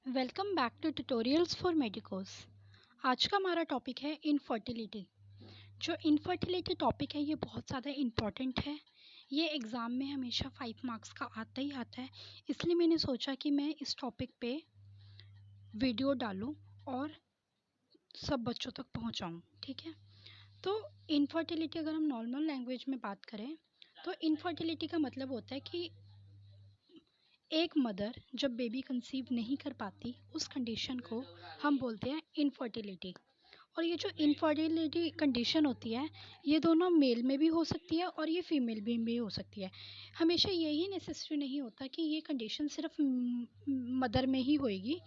Welcome back to tutorials for medicos. आज का हमारा टॉपिक है इनफर्टिलिटी। जो इनफर्टिलिटी टॉपिक है ये बहुत ज़्यादा इम्पॉर्टेंट है। ये एग्ज़ाम में हमेशा 5 मार्क्स का आता ही आता है, इसलिए मैंने सोचा कि मैं इस टॉपिक पे वीडियो डालूं और सब बच्चों तक पहुंचाऊं। ठीक है, तो इनफर्टिलिटी अगर हम नॉर्मल लैंग्वेज में बात करें तो इनफर्टिलिटी का मतलब होता है कि एक मदर जब बेबी कंसीव नहीं कर पाती उस कंडीशन को हम बोलते हैं इनफर्टिलिटी। और ये जो इनफर्टिलिटी कंडीशन होती है ये दोनों मेल में भी हो सकती है और ये फीमेल में भी हो सकती है। हमेशा यही नेसेसरी नहीं होता कि ये कंडीशन सिर्फ मदर में ही होएगी।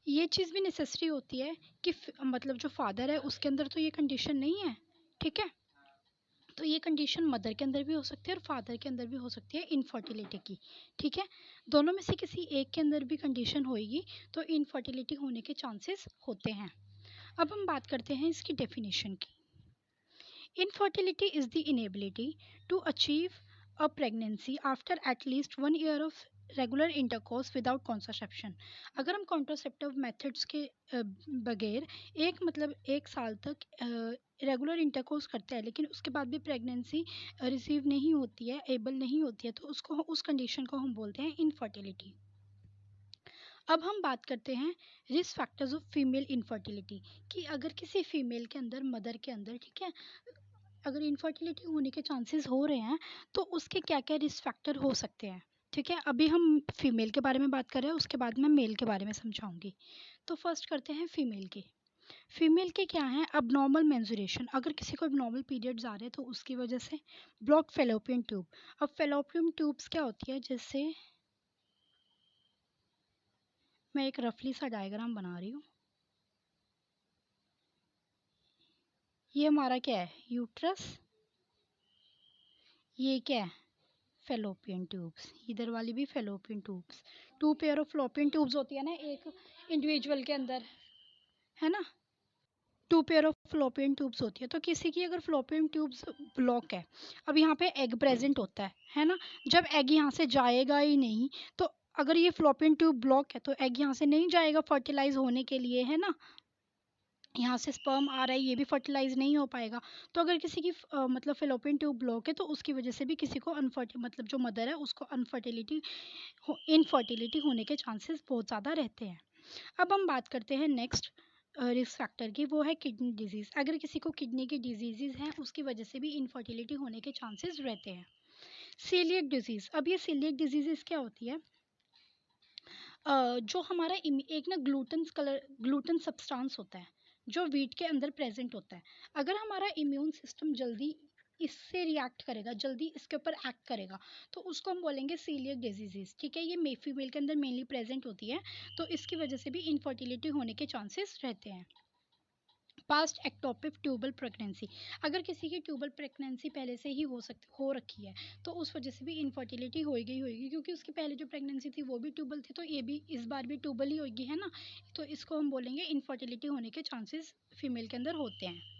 ये चीज़ भी नेसेसरी होती है कि मतलब जो फादर है उसके अंदर तो ये कंडीशन नहीं है। ठीक है, तो ये कंडीशन मदर के अंदर भी हो सकती है और फादर के अंदर भी हो सकती है इनफर्टिलिटी की। ठीक है, दोनों में से किसी एक के अंदर भी कंडीशन होएगी तो इनफर्टिलिटी होने के चांसेस होते हैं। अब हम बात करते हैं इसकी डेफिनेशन की। Infertility is the inability to achieve a pregnancy after at least 1 year of regular intercourse without contraception. अगर हम कॉन्ट्रासेप्टिव मेथड्स के बगैर एक साल तक रेगुलर इंटरकोर्स करते हैं लेकिन उसके बाद भी प्रेगनेंसी रिसीव नहीं होती है, एबल नहीं होती है, तो उस कंडीशन को हम बोलते हैं इनफर्टिलिटी। अब हम बात करते हैं risk factors of female infertility कि अगर किसी फीमेल के अंदर, मदर के अंदर, ठीक है, अगर इनफर्टिलिटी होने के चांसेस हो रहे हैं तो उसके क्या क्या रिस्क फैक्टर हो सकते हैं। ठीक है, अभी हम फीमेल के बारे में बात कर रहे हैं, उसके बाद मैं मेल के बारे में समझाऊंगी। तो फर्स्ट करते हैं फीमेल के। फीमेल के क्या हैं? अबनॉर्मल मेंजुरेशन, अगर किसी को अबनॉर्मल पीरियड्स आ रहे हैं तो उसकी वजह से। Blocked fallopian tube. अब फेलोपियन ट्यूब्स क्या होती है, जैसे मैं एक रफली सा डायग्राम बना रही हूँ। ये हमारा क्या है? यूट्रस। ये क्या है? Fallopian tubes. इधर वाली भी fallopian tubes. 2 pair of fallopian tubes होती है ना एक इंडिविजुअल के अंदर, है ना। 2 पेयर ऑफ फ्लोपियन ट्यूब्स होती है। तो किसी की अगर फ्लोपियन ट्यूब्स ब्लॉक है, अब यहाँ पे एग प्रेजेंट होता है ना। जब एग यहाँ से जाएगा ही नहीं तो अगर ये फ्लोपियन ट्यूब ब्लॉक है तो एग यहाँ से नहीं जाएगा फर्टिलाइज होने के लिए, है ना। यहाँ से स्पर्म आ रहा है, ये भी फर्टिलाइज नहीं हो पाएगा। तो अगर किसी की मतलब फेलोपियन ट्यूब ब्लॉक है तो उसकी वजह से भी किसी को मतलब जो मदर है उसको इनफर्टिलिटी होने के चांसेस बहुत ज़्यादा रहते हैं। अब हम बात करते हैं नेक्स्ट रिस्क फैक्टर की, वो है किडनी डिजीज़। अगर किसी को किडनी की डिजीज़ हैं उसकी वजह से भी इनफर्टिलिटी होने के चांसेस रहते हैं। Coeliac disease. अब ये सीलिएक डिजीज़ क्या होती है? जो हमारा एक ना ग्लूटन सब्सटेंस होता है जो वीट के अंदर प्रेजेंट होता है। अगर हमारा इम्यून सिस्टम जल्दी इससे रिएक्ट करेगा, जल्दी इसके ऊपर एक्ट करेगा, तो उसको हम बोलेंगे सीलिएक डिजीज़। ठीक है, ये फीमेल के अंदर मेनली प्रेजेंट होती है, तो इसकी वजह से भी इनफर्टिलिटी होने के चांसेस रहते हैं। Past ectopic tubal pregnancy. अगर किसी की ट्यूबल प्रेगनेंसी पहले से ही हो रखी है तो उस वजह से भी इनफर्टिलिटी होएगी क्योंकि उसकी पहले जो प्रेगनेंसी थी वो भी ट्यूबल थी, तो ये भी इस बार भी ट्यूबल ही होगी, है ना। तो इसको हम बोलेंगे इनफर्टिलिटी होने के चांसेस फीमेल के अंदर होते हैं।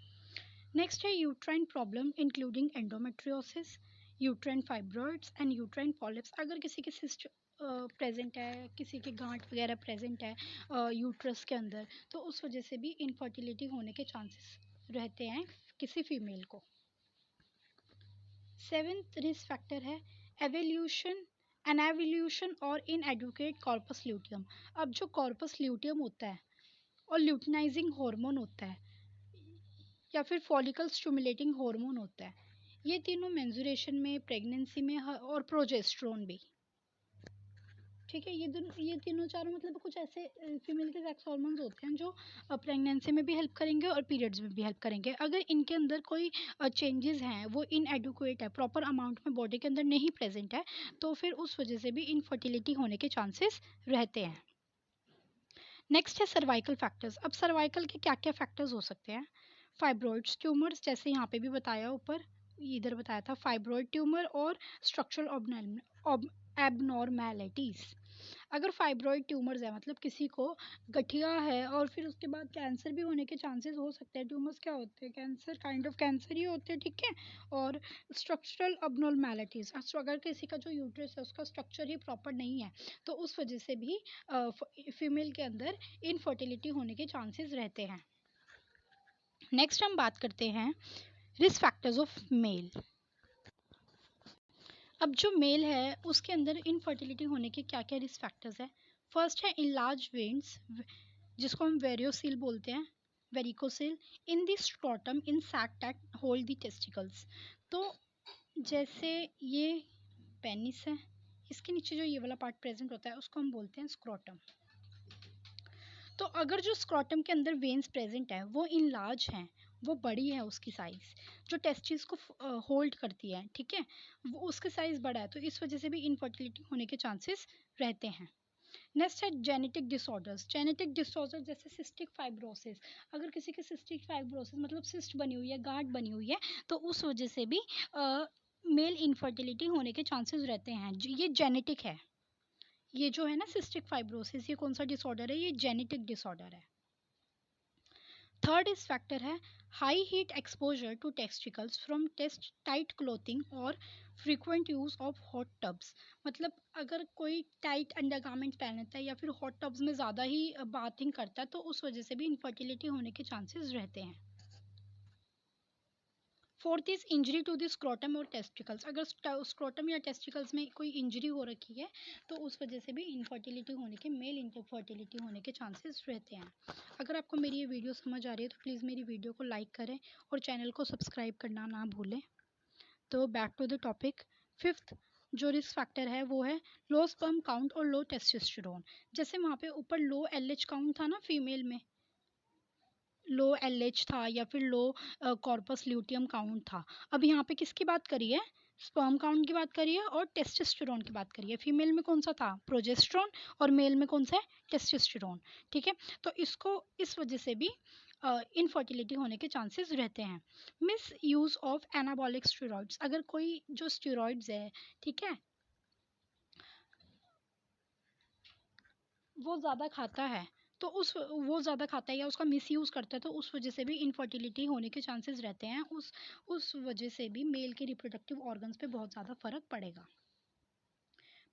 नेक्स्ट है uterine problem including endometriosis, uterine fibroids and uterine polyps. अगर किसी के सिस्ट प्रेजेंट है, किसी के गांठ वगैरह प्रेजेंट है यूट्रस के अंदर, तो उस वजह से भी इनफर्टिलिटी होने के चांसेस रहते हैं किसी फीमेल को। 7th रिस्क फैक्टर है एनावल्यूशन और इनएडुकेट कॉर्पस ल्यूटियम। अब जो कॉर्पस ल्यूटियम होता है और ल्यूटिनाइजिंग हार्मोन होता है या फिर फॉलिकल स्टिमुलेटिंग हार्मोन होता है, ये तीनों मेंजुरेशन में, प्रेगनेंसी में और प्रोजेस्टेरोन भी। ठीक है, ये तीनों चारों मतलब कुछ ऐसे फीमेल के सेक्स हार्मोन्स होते हैं जो प्रेगनेंसी में भी हेल्प करेंगे और पीरियड्स में भी हेल्प करेंगे। अगर इनके अंदर कोई चेंजेस हैं, वो इनएडुक्वेट है, प्रॉपर अमाउंट में बॉडी के अंदर नहीं प्रेजेंट है, तो फिर उस वजह से भी इनफर्टिलिटी होने के चांसेस रहते हैं। नेक्स्ट है सर्वाइकल फैक्टर्स। अब सर्वाइकल के क्या क्या फैक्टर्स हो सकते हैं? फाइब्रॉइड्स, ट्यूमर्स, जैसे यहाँ पे भी बताया ऊपर, इधर बताया था फाइब्रॉइड ट्यूमर और स्ट्रक्चरल एबनॉर्मेलिटीज। अगर फाइब्रॉइड ट्यूमर्स है मतलब किसी को गठिया है और फिर उसके बाद कैंसर भी होने के चांसेस हो सकते हैं। ट्यूमर्स क्या होते हैं? कैंसर, काइंड ऑफ कैंसर ही होते हैं, ठीक है। और स्ट्रक्चरल अबनॉर्मेलिटीज, अगर किसी का जो यूट्रस है उसका स्ट्रक्चर ही प्रॉपर नहीं है तो उस वजह से भी फीमेल के अंदर इनफर्टिलिटी होने के चांसेस रहते हैं। नेक्स्ट हम बात करते हैं रिस्क फैक्टर्स ऑफ मेल। अब जो मेल है उसके अंदर इनफर्टिलिटी होने के क्या क्या रिस्क फैक्टर्स है? फर्स्ट है इनलार्ज वेन्स, जिसको हम वेरियोसिल बोलते हैं, varicocele in the scrotum in sac that hold the testicles. तो जैसे ये पेनिस है, इसके नीचे जो ये वाला पार्ट प्रेजेंट होता है उसको हम बोलते हैं स्क्रोटम। तो अगर जो स्क्रोटम के अंदर वेन्स प्रेजेंट है वो इनलार्ज हैं, वो बड़ी है उसकी साइज, जो टेस्टिस को होल्ड करती है, ठीक है, वो उसका साइज बड़ा है, तो इस वजह से भी इनफर्टिलिटी होने के चांसेस रहते हैं। नेक्स्ट है जेनेटिक डिसऑर्डर्स। जेनेटिक डिसऑर्डर जैसे सिस्टिक फाइब्रोसिस, अगर किसी के सिस्टिक फाइब्रोसिस मतलब सिस्ट बनी हुई है, गांठ बनी हुई है, तो उस वजह से भी मेल इनफर्टिलिटी होने के चांसेस रहते हैं। ये जेनेटिक है। ये जो है ना सिस्टिक फाइब्रोसिस, ये कौन सा डिसऑर्डर है? ये जेनेटिक डिसऑर्डर है। थर्ड इस फैक्टर है high heat exposure to testicles from test tight clothing और frequent use of hot tubs. मतलब अगर कोई टाइट अंडरगारमेंट्स पहनता है या फिर हॉट टब्स में ज़्यादा ही बाथिंग करता है तो उस वजह से भी इनफर्टिलिटी होने के चांसेस रहते हैं। Fourth is injury to the scrotum or testicles. अगर स्क्रोटम या टेस्टिकल्स में कोई इंजरी हो रखी है तो उस वजह से भी इनफर्टिलिटी होने के, मेल इनफर्टिलिटी होने के चांसेस रहते हैं। अगर आपको मेरी ये वीडियो समझ आ रही है तो प्लीज़ मेरी वीडियो को लाइक करें और चैनल को सब्सक्राइब करना ना भूलें। तो back to the topic. Fifth जो रिस्क फैक्टर है वो है लो स्पर्म काउंट और लो टेस्टोस्टेरोन। जैसे वहाँ पे ऊपर लो एलएच काउंट था ना फीमेल में, लो एलएच था या फिर लो कॉर्पस ल्यूटियम काउंट था। अब यहाँ पे किसकी बात करी है? स्पर्म काउंट की बात करी है और टेस्टोस्टेरोन की बात करी है। फीमेल में कौन सा था? प्रोजेस्टेरोन, और मेल में कौन सा है? टेस्टोस्टेरोन, ठीक है। तो इसको इस वजह से भी इनफर्टिलिटी होने के चांसेस रहते हैं। Miss use of anabolic steroids, अगर कोई जो स्टेरॉइड्स है, ठीक है, वो ज़्यादा खाता है तो वो ज़्यादा खाता है या उसका मिसयूज़ करता है तो उस वजह से भी इनफर्टिलिटी होने के चांसेस रहते हैं। उस वजह से भी मेल के रिप्रोडक्टिव ऑर्गन्स पे बहुत ज़्यादा फर्क पड़ेगा।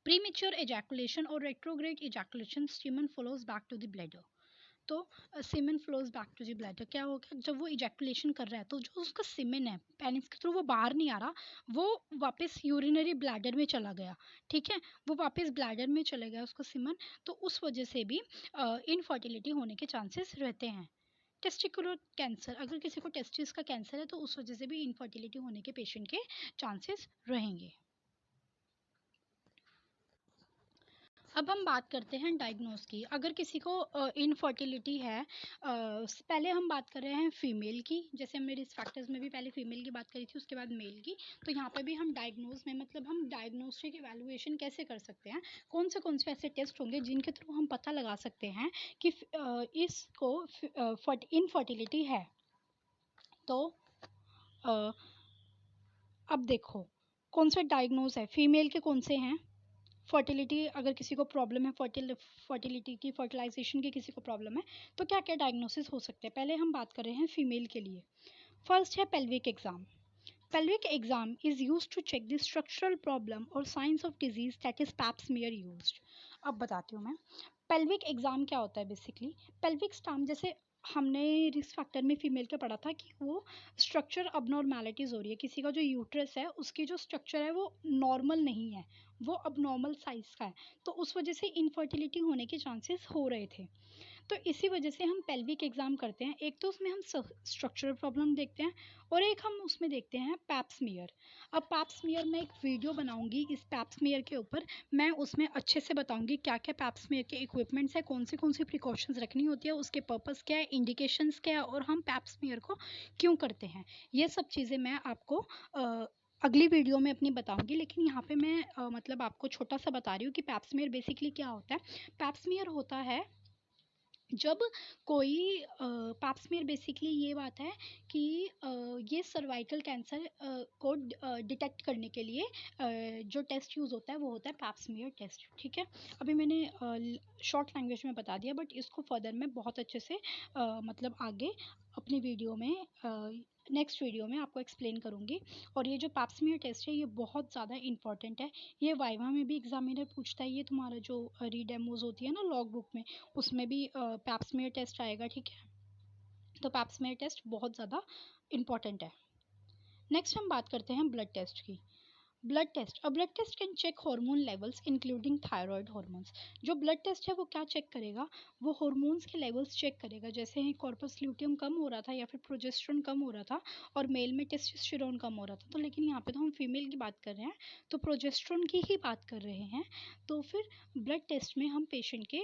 प्रीमेच्योर एजैकुलेशन और retrograde ejaculation, semen flows back to the bladder. तो semen flows back to the bladder क्या होगा? जब वो इजैकुलेशन कर रहा है तो जो उसका सीमेन है पेनिस के थ्रू वो बाहर नहीं आ रहा, वो वापस यूरिनरी ब्लैडर में चला गया, ठीक है, वो वापस ब्लैडर में चले गया उसका सीमेन, तो उस वजह से भी इनफर्टिलिटी होने के चांसेस रहते हैं। टेस्टिकुलर कैंसर, अगर किसी को टेस्टिस का कैंसर है तो उस वजह से भी इनफर्टिलिटी होने के पेशेंट के चांसेस रहेंगे। अब हम बात करते हैं डायग्नोस की। अगर किसी को इनफर्टिलिटी है, पहले हम बात कर रहे हैं फीमेल की, जैसे हमने रिस्क फैक्टर्स में भी पहले फीमेल की बात करी थी उसके बाद मेल की, तो यहाँ पे भी हम डायग्नोस में मतलब हम डायग्नोस्टिक एवेलुएशन कैसे कर सकते हैं, कौन से ऐसे टेस्ट होंगे जिनके थ्रू हम पता लगा सकते हैं कि इसको इनफर्टिलिटी है। तो अ, अब देखो कौन से डायग्नोस है, फीमेल के कौन से हैं? फर्टिलिटी, अगर किसी को प्रॉब्लम है फर्टिलिटी की, फर्टिलाइजेशन की किसी को प्रॉब्लम है तो क्या क्या डायग्नोसिस हो सकते हैं? पहले हम बात कर रहे हैं फीमेल के लिए। फर्स्ट है pelvic exam. Pelvic exam is used to check the structural problem और signs of disease, that is pap smear used. अब बताती हूँ मैं पेल्विक एग्जाम क्या होता है। बेसिकली पेल्विक स्टैम, जैसे हमने रिस्क फैक्टर में फीमेल का पढ़ा था कि वो स्ट्रक्चर अबनॉर्मेलिटीज़ हो रही है, किसी का जो यूट्रस है उसकी जो स्ट्रक्चर है वो नॉर्मल नहीं है, वो अबनॉर्मल साइज़ का है, तो उस वजह से इनफर्टिलिटी होने के चांसेस हो रहे थे। तो इसी वजह से हम पेल्विक एग्जाम करते हैं। एक तो उसमें हम स्ट्रक्चरल प्रॉब्लम देखते हैं और एक हम उसमें देखते हैं पैप स्मीयर। अब पैप स्मीयर मैं एक वीडियो बनाऊंगी इस पैप स्मीयर के ऊपर, मैं उसमें अच्छे से बताऊंगी क्या क्या पैप स्मीयर के इक्विपमेंट्स है, कौन सी प्रिकॉशंस रखनी होती है, उसके पर्पस क्या है, इंडिकेशंस क्या है और हम पैप स्मीयर को क्यों करते हैं। ये सब चीज़ें मैं आपको अगली वीडियो में अपनी बताऊंगी, लेकिन यहाँ पे मैं मतलब आपको छोटा सा बता रही हूँ कि पैप स्मीयर बेसिकली क्या होता है। पैप स्मीयर होता है जब कोई पैप्समियर बेसिकली ये बात है कि ये सर्वाइकल कैंसर को डिटेक्ट करने के लिए जो टेस्ट यूज़ होता है वो होता है पैप्समियर टेस्ट। ठीक है, अभी मैंने शॉर्ट लैंग्वेज में बता दिया, बट इसको फर्दर मैं बहुत अच्छे से मतलब आगे अपनी वीडियो में नेक्स्ट वीडियो में आपको एक्सप्लेन करूँगी। और ये जो पैप्समियर टेस्ट है ये बहुत ज़्यादा इंपॉर्टेंट है, ये वाइवा में भी एग्जामिनर पूछता है, ये तुम्हारा जो रीडेमोज होती है ना लॉग बुक में, उसमें भी पैप्समियर टेस्ट आएगा। ठीक है, तो पैप्समियर टेस्ट बहुत ज़्यादा इंपॉर्टेंट है। नेक्स्ट हम बात करते हैं ब्लड टेस्ट की। Blood test, a blood test can check hormone levels including thyroid hormones. जो ब्लड टेस्ट है वो क्या चेक करेगा, वो हार्मोन्स के लेवल्स चेक करेगा। जैसे ही कॉर्पस ल्यूटियम कम हो रहा था या फिर प्रोजेस्टेरोन कम हो रहा था और मेल में टेस्टोस्टेरोन कम हो रहा था, तो लेकिन यहाँ पे तो हम फीमेल की बात कर रहे हैं, तो प्रोजेस्टेरोन की ही बात कर रहे हैं। तो फिर ब्लड टेस्ट में हम पेशेंट के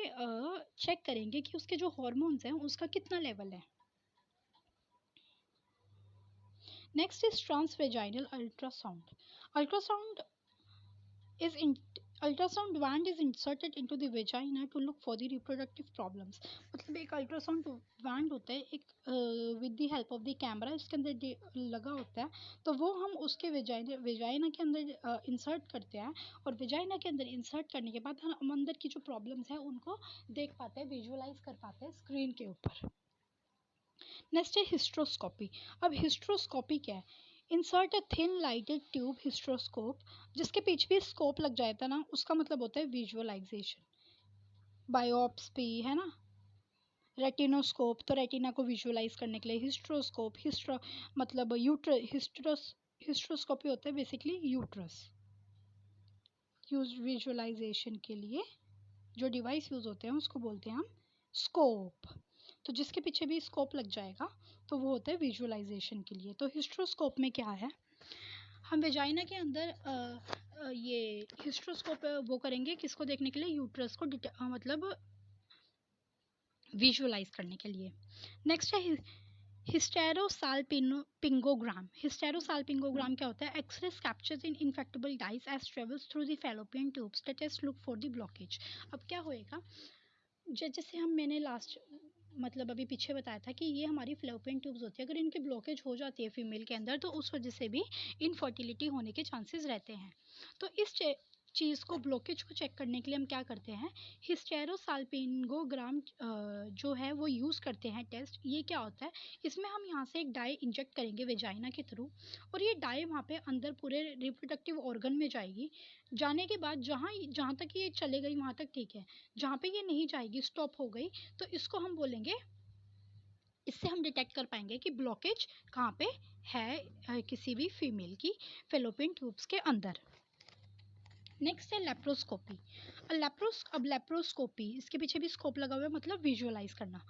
चेक करेंगे कि उसके जो हार्मोन्स हैं उसका कितना लेवल है। Next is transvaginal ultrasound. Ultrasound is in ultrasound wand is inserted into the vagina to look for the reproductive problems. मतलब एक अल्ट्रासाउंड वैंड होता है, एक with the help of the camera इसके अंदर लगा होता है, तो वो हम उसके वेजाइना के अंदर इंसर्ट करते हैं, और वेजाइना के अंदर इंसर्ट करने के बाद हम अंदर की जो प्रॉब्लम्स हैं उनको देख पाते हैं, विजुअलाइज कर पाते हैं स्क्रीन के ऊपर। नेक्स्ट है हिस्ट्रोस्कोपी। अब हिस्ट्रोस्कोपी क्या है, insert a thin lighted tube hysteroscope, जिसके पीछे भी स्कोप लग जाता है ना, उसका मतलब होता है विजुअलाइजेशन। बायोप्सी है ना, रेटिनोस्कोप, तो रेटिना को विजुअलाइज करने के लिए हिस्ट्रोस्कोप, मतलब हिस्ट्रोस्कोपी होता है बेसिकली यूट्रस यूज विजुअलाइजेशन के लिए। जो डिवाइस यूज होते हैं उसको बोलते हैं हम स्कोप, तो जिसके पीछे भी स्कोप लग जाएगा तो वो होता है विजुअलाइजेशन के लिए। तो हिस्ट्रोस्कोप में क्या है, हम वेजाइना के अंदर ये हिस्ट्रोस्कोप वो करेंगे किसको देखने के लिए, यूट्रस को मतलब विजुअलाइज करने के लिए। नेक्स्ट है हिस्टेरोसाल्पिंगोग्राम। हिस्टेरोसाल्पिंगोग्राम क्या होता है, X rays captures in injectable dyes as travels through the fallopian tubes that is look for the blockage. अब क्या होएगा, जैसे मैंने लास्ट मतलब अभी पीछे बताया था कि ये हमारी फ्लोपियन ट्यूब्स होती है, अगर इनकी ब्लॉकेज हो जाती है फीमेल के अंदर तो उस वजह से भी इनफर्टिलिटी होने के चांसेस रहते हैं। तो इस चीज़ को, ब्लॉकेज को चेक करने के लिए हम क्या करते हैं, हिस्टेरोसाल्पिंगोग्राम जो है वो यूज़ करते हैं टेस्ट। ये क्या होता है, इसमें हम यहाँ से एक डाई इंजेक्ट करेंगे वेजाइना के थ्रू, और ये डाई वहाँ पे अंदर पूरे रिप्रोडक्टिव ऑर्गन में जाएगी। जाने के बाद जहाँ जहाँ तक ये चले गई वहाँ तक ठीक है, जहाँ पे ये नहीं जाएगी, स्टॉप हो गई, तो इसको हम बोलेंगे, इससे हम डिटेक्ट कर पाएंगे कि ब्लॉकेज कहाँ पे है किसी भी फीमेल की फेलोपियन ट्यूब्स के अंदर। नेक्स्ट है लेप्रोस्कोपी। अब लेप्रोस्कोपी, इसके पीछे भी स्कोप लगा हुआ है, मतलब विजुअलाइज करना।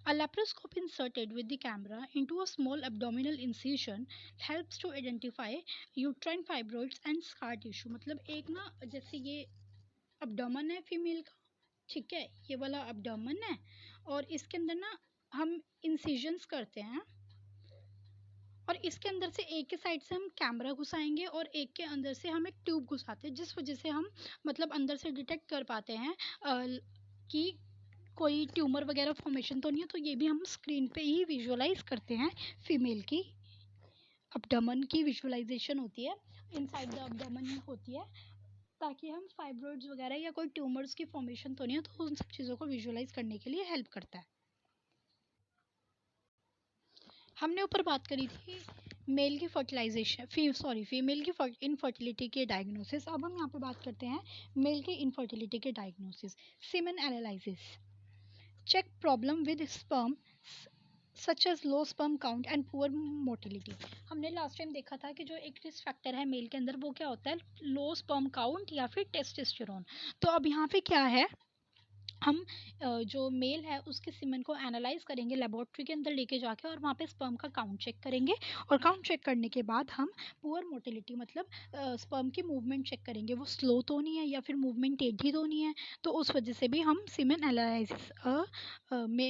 A laparoscope inserted with the camera into a small abdominal incision helps to identify uterine fibroids and scar tissue. मतलब एक ना, जैसे ये अब्डोमन है फीमेल का, ठीक है, ये वाला अब्डोमन है, और इसके अंदर ना हम इंसिजन्स करते हैं, और इसके अंदर से एक के साइड से हम कैमरा घुसाएंगे और एक के अंदर से हम एक ट्यूब घुसाते हैं, जिस वजह से हम मतलब अंदर से डिटेक्ट कर पाते हैं कि कोई ट्यूमर वगैरह फॉर्मेशन तो नहीं है। तो ये भी हम स्क्रीन पे ही विजुअलाइज करते हैं, फीमेल की अब्डोमेन की विजुअलाइजेशन होती है, इनसाइड द अब्डोमेन होती है, ताकि हम फाइब्रॉइड्स वगैरह या कोई ट्यूमर्स की फॉर्मेशन तो नहीं है, तो उन सब चीज़ों को विजुअलाइज करने के लिए हेल्प करता है। हमने ऊपर बात करी थी मेल की फर्टिलाइजेशन फीमेल की इनफर्टिलिटी के डायग्नोसिस। अब हम यहाँ पे बात करते हैं मेल की इनफर्टिलिटी के diagnosis. Semen analysis check problem with sperm such as low sperm count and poor motility. हमने लास्ट टाइम देखा था कि जो एक रिस्क फैक्टर है मेल के अंदर वो क्या होता है, लो स्पर्म काउंट या फिर टेस्टोस्टेरोन। तो अब यहाँ पे क्या है, हम जो मेल है उसके सीमेन को एनालाइज करेंगे लेबोरेटरी के अंदर लेके जाके, और वहाँ पे स्पर्म का काउंट चेक करेंगे, और काउंट चेक करने के बाद हम पुअर मोटिलिटी मतलब स्पर्म की मूवमेंट चेक करेंगे, वो स्लो तो नहीं है या फिर मूवमेंट टेढ़ी तो नहीं है, तो उस वजह से भी हम सीमेन एनालिसिस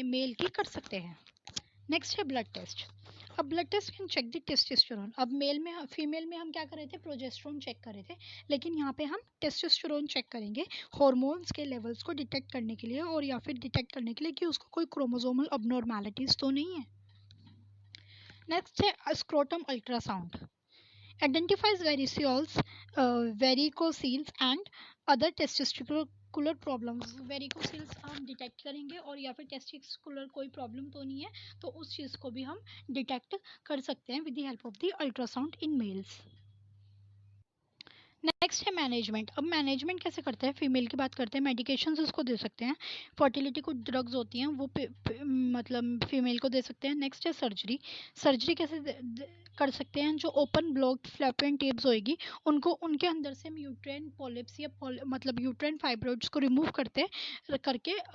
मेल की कर सकते हैं। नेक्स्ट है ब्लड टेस्ट। अब blood test can check the testosterone. अब फीमेल में हम क्या कर रहे थे, प्रोजेस्टेरोन चेक कर रहे थे, लेकिन यहाँ पे हम टेस्टोस्टेरोन चेक करेंगे हार्मोन्स के लेवल्स को डिटेक्ट करने के लिए, और या फिर डिटेक्ट करने के लिए कि उसको कोई क्रोमोसोमल अबनॉर्मैलिटीज तो नहीं है। नेक्स्ट है scrotum ultrasound, identifies varicocele and other testicular problems। वेरिकोसिल्स हम डिटेक्ट करेंगे, और या फिर टेस्टिकुलर कोई प्रॉब्लम तो नहीं है, तो उस चीज़ को भी हम डिटेक्ट कर सकते हैं with the help of the ultrasound in males. Next है मैनेजमेंट। अब मैनेजमेंट कैसे करते हैं, फीमेल की बात करते हैं। मेडिकेशंस उसको दे सकते हैं, फर्टिलिटी कुछ ड्रग्स होती हैं वो मतलब फीमेल को दे सकते हैं। नेक्स्ट है सर्जरी। सर्जरी कैसे कर सकते हैं, जो ओपन ब्लॉक्ड फ्लैपियन ट्यूब्स होएगी उनको, उनके अंदर से हम यूट्राइन पॉलिप्स या मतलब यूट्राइन फाइब्रॉइड्स को रिमूव करके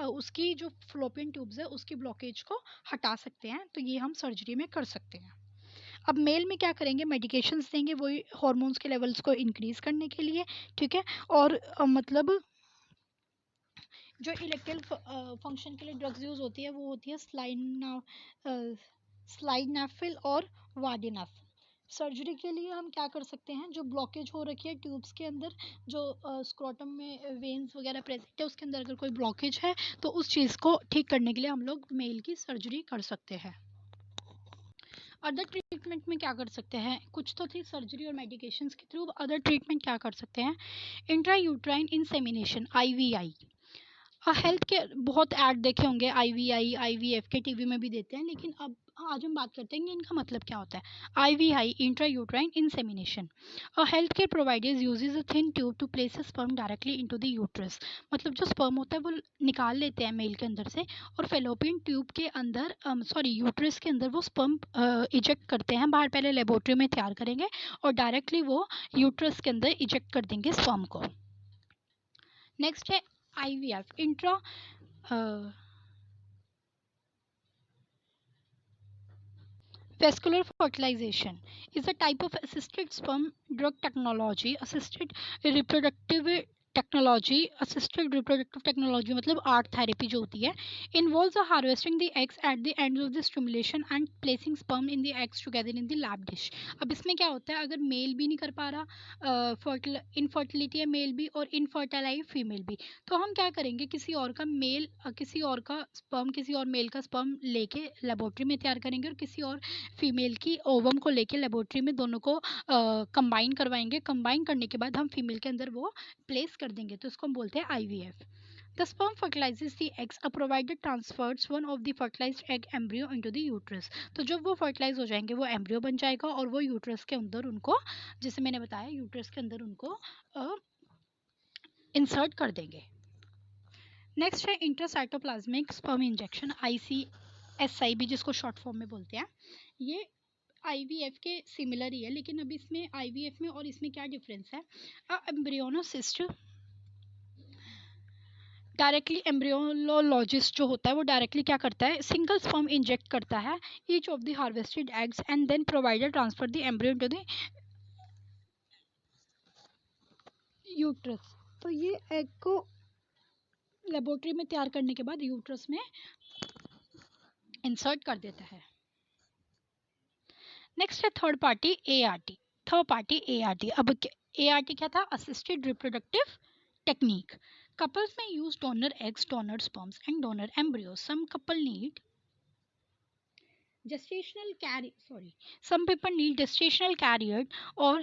उसकी जो फ्लोपियन ट्यूब्स है उसकी ब्लॉकेज को हटा सकते हैं। तो ये हम सर्जरी में कर सकते हैं। अब मेल में क्या करेंगे, मेडिकेशंस देंगे वही हार्मोन्स के लेवल्स को इंक्रीज करने के लिए, ठीक है। और मतलब जो इलेक्ट्रल फंक्शन के लिए ड्रग्स यूज होती है वो होती है स्लाइडनाफिल और वार्डिनाफ। सर्जरी के लिए हम क्या कर सकते हैं, जो ब्लॉकेज हो रखी है ट्यूब्स के अंदर, जो स्क्रोटम में वेन्स वगैरह प्रेजेंट है उसके अंदर अगर कोई ब्लॉकेज है तो उस चीज़ को ठीक करने के लिए हम लोग मेल की सर्जरी कर सकते हैं। अदर ट्रीटमेंट में क्या कर सकते हैं, कुछ तो थी सर्जरी और मेडिकेशंस के थ्रू, अदर ट्रीटमेंट क्या कर सकते हैं, intra uterine insemination IVI। Health के बहुत ऐड देखे होंगे IVI IVF के, टीवी में भी देते हैं, लेकिन अब आज हम बात करते हैं कि इनका मतलब क्या होता है। IVI intrauterine insemination, a health care providers uses a thin tube to place a sperm directly into the uterus. मतलब जो स्पर्म होता है वो निकाल लेते हैं मेल के अंदर से, और फेलोपियन ट्यूब के अंदर यूट्रस के अंदर वो स्पर्म इजेक्ट करते हैं बाहर, पहले लेबोरेटरी में तैयार करेंगे और डायरेक्टली वो यूट्रस के अंदर इजेक्ट कर देंगे स्पर्म को। नेक्स्ट है IVF intra vascular fertilization is a type of assisted sperm drug technology, assisted reproductive technology मतलब आर्ट थेरेपी जो होती है, involves the harvesting the eggs at the ends of the stimulation and placing sperm in the eggs together in the lab dish। अब इसमें क्या होता है, अगर मेल भी नहीं कर पा रहा, इनफर्टिलिटी है मेल भी और इनफर्टाइल फीमेल भी, तो हम क्या करेंगे, किसी और का स्पर्म, किसी और मेल का स्पर्म लेके लेबोरेटरी में तैयार करेंगे, और किसी और फीमेल की ओवम को लेके लेबोरेटरी में दोनों को कंबाइन करवाएंगे। कंबाइन करने के बाद हम फीमेल के अंदर वो प्लेस कर देंगे, तो इसको हम बोलते हैं IVF। The sperm fertilizes the eggs. A provider transfers one of the fertilized egg embryo into the uterus। तो जब वो फर्टिलाइज हो जाएंगे वो एम्ब्रियो बन जाएगा, और वो यूट्रस के अंदर उनको, जैसे मैंने बताया, यूट्रस के अंदर उनको इंसर्ट कर देंगे। नेक्स्ट है इंट्रासाइटोप्लाज्मिक स्पर्म इंजेक्शन, ICSI भी जिसको शॉर्ट फॉर्म में बोलते हैं। ये IVF के सिमिलर ही है, लेकिन अब इसमें IVF में और इसमें क्या डिफरेंस है, एम्ब्रियोनोसिस्ट डायरेक्टली, एम्ब्रियोलॉजिस्ट जो होता है वो डायरेक्टली क्या करता है, सिंगल स्पर्म इंजेक्ट करता है each of the harvested eggs, and then provider transfer the embryo to the uterus. तो ये एग को लेबोरेटरी में तैयार करने के बाद यूट्रस में इंसर्ट कर देता है। नेक्स्ट है थर्ड पार्टी ART। अब ART क्या था, assisted reproductive technique. Couples may use donor eggs, donor sperms, and donor embryos. Some people need gestational carrier or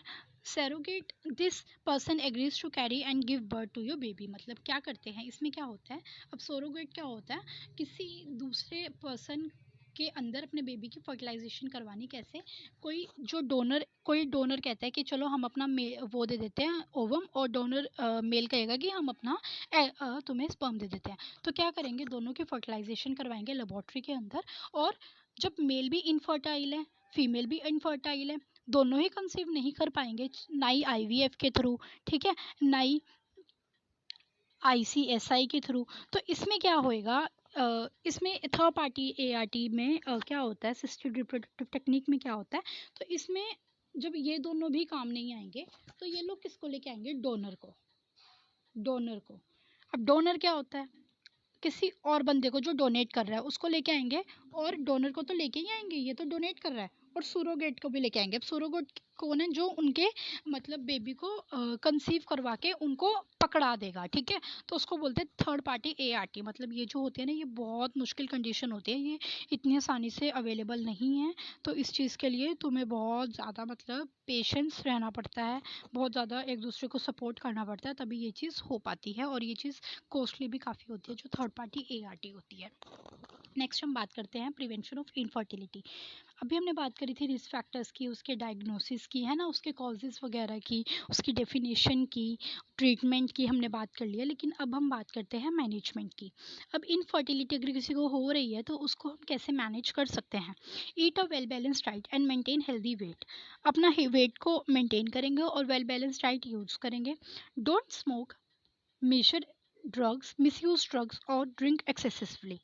surrogate. This person agrees to carry and give birth to your baby। मतलब क्या करते हैं, इसमें क्या होता है, अब surrogate क्या होता है, किसी दूसरे पर्सन के अंदर अपने बेबी की फर्टिलाइजेशन करवानी। कैसे, कोई डोनर कहता है कि चलो हम अपना वो दे देते हैं ओवम, और डोनर मेल कहेगा कि हम अपना तुम्हें स्पर्म दे देते हैं। तो क्या करेंगे, दोनों की फर्टिलाइजेशन करवाएंगे लेबोरेटरी के अंदर, और जब मेल भी इनफर्टाइल है फीमेल भी इनफर्टाइल है, दोनों ही कंसीव नहीं कर पाएंगे, ना ही IVF के थ्रू, ठीक है, ना ही ICSI के थ्रू। तो इसमें क्या होएगा, इसमें थर्ड पार्टी ART में क्या होता है, असिस्टेड रिप्रोडक्टिव टेक्निक में क्या होता है, तो इसमें जब ये दोनों भी काम नहीं आएंगे तो ये लोग किसको लेके आएंगे, डोनर को। अब डोनर क्या होता है, किसी और बंदे को जो डोनेट कर रहा है उसको लेके आएंगे, और डोनर को तो लेके ही आएंगे, ये तो डोनेट कर रहा है, और सुरोगेट को भी लेके आएंगे। अब सुरोगेट कौन है? जो उनके मतलब बेबी को कंसीव करवा के उनको पकड़ा देगा, ठीक है। तो उसको बोलते हैं थर्ड पार्टी ART। मतलब ये जो होती है ना, ये बहुत मुश्किल कंडीशन होती है, ये इतनी आसानी से अवेलेबल नहीं है। तो इस चीज़ के लिए तुम्हें बहुत ज़्यादा मतलब पेशेंस रहना पड़ता है, बहुत ज़्यादा एक दूसरे को सपोर्ट करना पड़ता है, तभी ये चीज़ हो पाती है। और ये चीज़ कॉस्टली भी काफ़ी होती है, जो थर्ड पार्टी ART होती है। नेक्स्ट हम बात करते हैं प्रिवेंशन ऑफ इनफर्टिलिटी। अभी हमने बात करी थी रिस्क फैक्टर्स की, उसके डायग्नोसिस की, है ना, उसके कॉजेज़ वगैरह की, उसकी डेफिनेशन की, ट्रीटमेंट की हमने बात कर लिया। लेकिन अब हम बात करते हैं मैनेजमेंट की। अब इनफर्टिलिटी अगर किसी को हो रही है तो उसको हम कैसे मैनेज कर सकते हैं? Eat a well balanced diet and maintain healthy weight. अपना वेट को मेंटेन करेंगे और वेल बैलेंस्ड डाइट यूज़ करेंगे। Don't smoke, major drugs, misuse drugs और ड्रिंक एक्सेसिवली।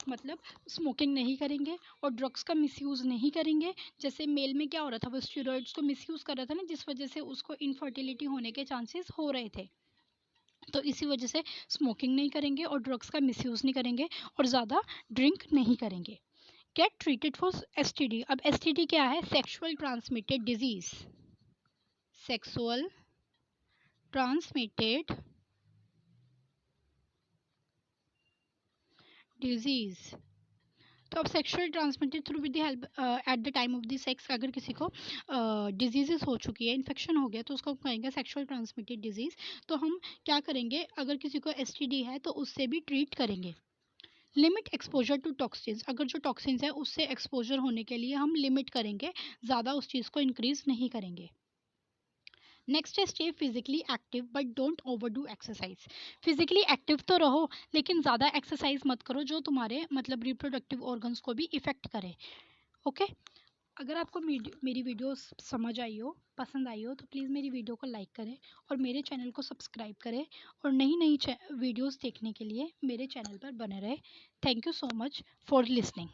मतलब स्मोकिंग नहीं करेंगे और ड्रग्स का मिसयूज़ नहीं करेंगे। जैसे मेल में क्या हो रहा था, वो स्टेरॉइड्स को मिसयूज़ कर रहा था ना, जिस वजह से उसको इनफर्टिलिटी होने के चांसेस हो रहे थे। तो इसी वजह से स्मोकिंग नहीं करेंगे और ड्रग्स का मिसयूज़ नहीं करेंगे और ज़्यादा ड्रिंक नहीं करेंगे। Gate treated for STD। अब STD क्या है? Sexual transmitted disease. Sexual transmitted disease. तो अब sexual transmitted through with the help at the time of the sex, अगर किसी को डिजीजेस हो चुकी है, इन्फेक्शन हो गया, तो उसको कहेंगे सेक्सुअल ट्रांसमिटेड डिजीज़। तो हम क्या करेंगे? अगर किसी को STD है तो उससे भी ट्रीट करेंगे। Limit exposure to toxins. अगर जो टॉक्सिन्स है उससे एक्सपोजर होने के लिए हम लिमिट करेंगे, ज़्यादा उस चीज़ को इंक्रीज नहीं करेंगे। नेक्स्ट है stay physically active but don't overdo exercise. Physically active तो रहो लेकिन ज़्यादा एक्सरसाइज मत करो जो तुम्हारे मतलब रिप्रोडक्टिव ऑर्गन्स को भी इफ़ेक्ट करे। ओके। अगर आपको मेरी वीडियो समझ आई हो, पसंद आई हो, तो प्लीज़ मेरी वीडियो को लाइक करें और मेरे चैनल को सब्सक्राइब करें और नई नई वीडियोस देखने के लिए मेरे चैनल पर बने रहे। Thank you so much for listening.